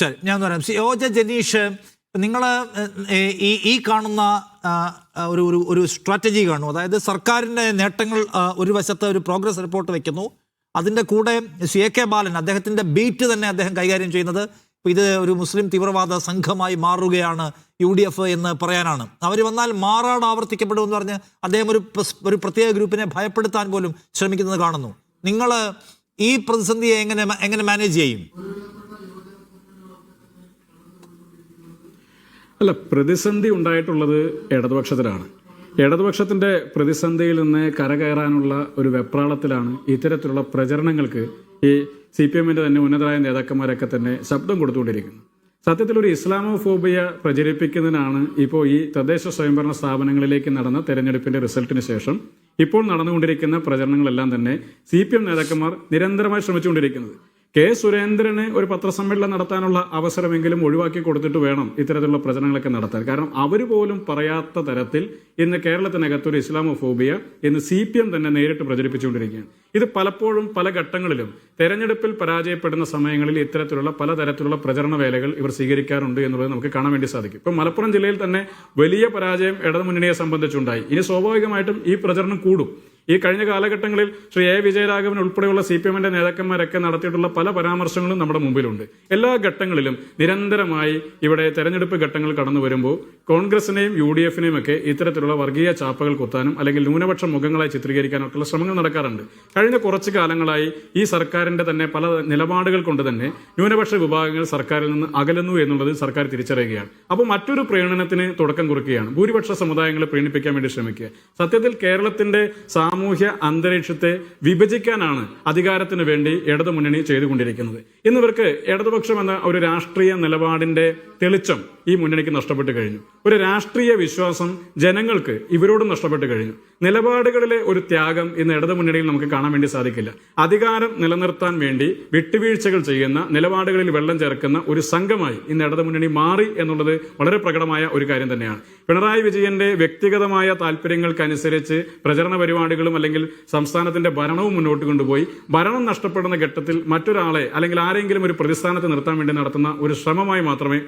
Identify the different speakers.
Speaker 1: ശരി, ഞാൻ പറയാം. ജനീഷ്, നിങ്ങൾ ഈ കാണുന്ന ഒരു സ്ട്രാറ്റജി കാണും. അതായത് സർക്കാരിൻ്റെ നേട്ടങ്ങൾ ഒരു വശത്ത് ഒരു പ്രോഗ്രസ് റിപ്പോർട്ട് വെക്കുന്നു, അതിൻ്റെ കൂടെ AK ബാലൻ അദ്ദേഹത്തിൻ്റെ ബീറ്റ് തന്നെ അദ്ദേഹം കൈകാര്യം ചെയ്യുന്നത് ഇത് ഒരു മുസ്ലിം തീവ്രവാദ സംഘമായി മാറുകയാണ് UDF എന്ന് പറയാനാണ്. അവർ വന്നാൽ മാറാട് ആവർത്തിക്കപ്പെടുമെന്ന് പറഞ്ഞ് അദ്ദേഹം ഒരു പ്രത്യേക ഗ്രൂപ്പിനെ ഭയപ്പെടുത്താൻ പോലും ശ്രമിക്കുന്നത് കാണുന്നു. നിങ്ങൾ ഈ പ്രതിസന്ധിയെ എങ്ങനെ മാനേജ് ചെയ്യും?
Speaker 2: അല്ല, പ്രതിസന്ധി ഉണ്ടായിട്ടുള്ളത് ഇടതുപക്ഷത്തിലാണ്. ഇടതുപക്ഷത്തിന്റെ പ്രതിസന്ധിയിൽ നിന്ന് കരകയറാനുള്ള ഒരു വെപ്രാളത്തിലാണ് ഇത്തരത്തിലുള്ള പ്രചരണങ്ങൾക്ക് ഈ CPM-ന്റെ തന്നെ ഉന്നതരായ നേതാക്കന്മാരൊക്കെ തന്നെ ശബ്ദം കൊടുത്തുകൊണ്ടിരിക്കുന്നത്. സത്യത്തിൽ ഒരു ഇസ്ലാമോഫോബിയ പ്രചരിപ്പിക്കുന്നതിനാണ് ഇപ്പോൾ ഈ തദ്ദേശ സ്വയംഭരണ സ്ഥാപനങ്ങളിലേക്ക് നടന്ന തെരഞ്ഞെടുപ്പിന്റെ റിസൾട്ടിന് ശേഷം ഇപ്പോൾ നടന്നുകൊണ്ടിരിക്കുന്ന പ്രചരണങ്ങളെല്ലാം തന്നെ CPM നേതാക്കന്മാർ നിരന്തരമായി ശ്രമിച്ചുകൊണ്ടിരിക്കുന്നത്. സുരേന്ദ്രന് ഒരു പത്രസമ്മേളനം നടത്താനുള്ള അവസരമെങ്കിലും ഒഴിവാക്കി കൊടുത്തിട്ട് വേണം ഇത്തരത്തിലുള്ള പ്രചരണങ്ങളൊക്കെ നടത്താൻ. കാരണം അവർ പോലും പറയാത്ത തരത്തിൽ ഇന്ന് കേരളത്തിനകത്തൊരു ഇസ്ലാമോഫോബിയ എന്ന് CPM തന്നെ നേരിട്ട് പ്രചരിപ്പിച്ചുകൊണ്ടിരിക്കുകയാണ്. ഇത് പലപ്പോഴും പല ഘട്ടങ്ങളിലും തെരഞ്ഞെടുപ്പിൽ പരാജയപ്പെടുന്ന സമയങ്ങളിൽ ഇത്തരത്തിലുള്ള പലതരത്തിലുള്ള പ്രചരണ വേലകൾ ഇവർ സ്വീകരിക്കാറുണ്ട് എന്നുള്ളത് നമുക്ക് കാണാൻ വേണ്ടി സാധിക്കും. ഇപ്പം മലപ്പുറം ജില്ലയിൽ തന്നെ വലിയ പരാജയം ഇടതുമുന്നണിയെ സംബന്ധിച്ചുണ്ടായി. ഇനി സ്വാഭാവികമായിട്ടും ഈ പ്രചരണം കൂടും. ഈ കഴിഞ്ഞ കാലഘട്ടങ്ങളിൽ ശ്രീ A. വിജയരാഘവൻ ഉൾപ്പെടെയുള്ള CPM-ന്റെ നേതാക്കന്മാരൊക്കെ നടത്തിയിട്ടുള്ള പല പരാമർശങ്ങളും നമ്മുടെ മുമ്പിലുണ്ട്. എല്ലാ ഘട്ടങ്ങളിലും നിരന്തരമായി ഇവിടെ തെരഞ്ഞെടുപ്പ് ഘട്ടങ്ങൾ കടന്നു വരുമ്പോൾ കോൺഗ്രസിനെയും UDF-നെയും ഒക്കെ ഇത്തരത്തിലുള്ള വർഗീയ ചാപ്പകൾ കുത്താനും അല്ലെങ്കിൽ ന്യൂനപക്ഷ മുഖങ്ങളായി ചിത്രീകരിക്കാനൊക്കെയുള്ള ശ്രമങ്ങൾ നടക്കാറുണ്ട്. കഴിഞ്ഞ കുറച്ചു കാലങ്ങളായി ഈ സർക്കാരിന്റെ തന്നെ പല നിലപാടുകൾ കൊണ്ട് തന്നെ ന്യൂനപക്ഷ വിഭാഗങ്ങൾ സർക്കാരിൽ നിന്ന് അകലുന്നു എന്നുള്ളത് സർക്കാർ തിരിച്ചറിയുകയാണ്. അപ്പോൾ മറ്റൊരു പ്രീണനത്തിന് തുടക്കം കുറിക്കുകയാണ്. ഭൂരിപക്ഷ സമുദായങ്ങളെ പ്രീണിപ്പിക്കാൻ വേണ്ടി ശ്രമിക്കുക. സത്യത്തിൽ കേരളത്തിന്റെ സാമൂഹ്യ അന്തരീക്ഷത്തെ വിഭജിക്കാനാണ് അധികാരത്തിന് വേണ്ടി ഇടതുമുന്നണി ചെയ്തുകൊണ്ടിരിക്കുന്നത്. ഇന്നിവർക്ക് ഇടതുപക്ഷം എന്ന ഒരു രാഷ്ട്രീയ നിലപാടിന്റെ തെളിച്ചം ഈ മുന്നണിക്ക് നഷ്ടപ്പെട്ടു കഴിഞ്ഞു. ഒരു രാഷ്ട്രീയ വിശ്വാസം ജനങ്ങൾക്ക് ഇവരോടും നഷ്ടപ്പെട്ടു കഴിഞ്ഞു. നിലപാടുകളിലെ ഒരു ത്യാഗം ഇന്ന് ഇടതുമുന്നണിയിൽ നമുക്ക് കാണാൻ വേണ്ടി സാധിക്കില്ല. അധികാരം നിലനിർത്താൻ വേണ്ടി വിട്ടുവീഴ്ചകൾ ചെയ്യുന്ന, നിലപാടുകളിൽ വെള്ളം ചേർക്കുന്ന ഒരു സംഘമായി ഇന്ന് ഇടതുമുന്നണി മാറി എന്നുള്ളത് വളരെ പ്രകടമായ ഒരു കാര്യം തന്നെയാണ്. പിണറായി വിജയന്റെ വ്യക്തിഗതമായ താല്പര്യങ്ങൾക്കനുസരിച്ച് പ്രചരണ പരിപാടികളും അല്ലെങ്കിൽ സംസ്ഥാനത്തിന്റെ ഭരണവും മുന്നോട്ട് കൊണ്ടുപോയി ഭരണം നഷ്ടപ്പെടുന്ന ഘട്ടത്തിൽ മറ്റൊരാളെ അല്ലെങ്കിൽ ആരെങ്കിലും ഒരു പ്രതിസ്ഥാനത്ത് നിർത്താൻ വേണ്ടി നടത്തുന്ന ഒരു ശ്രമമായി മാത്രമേ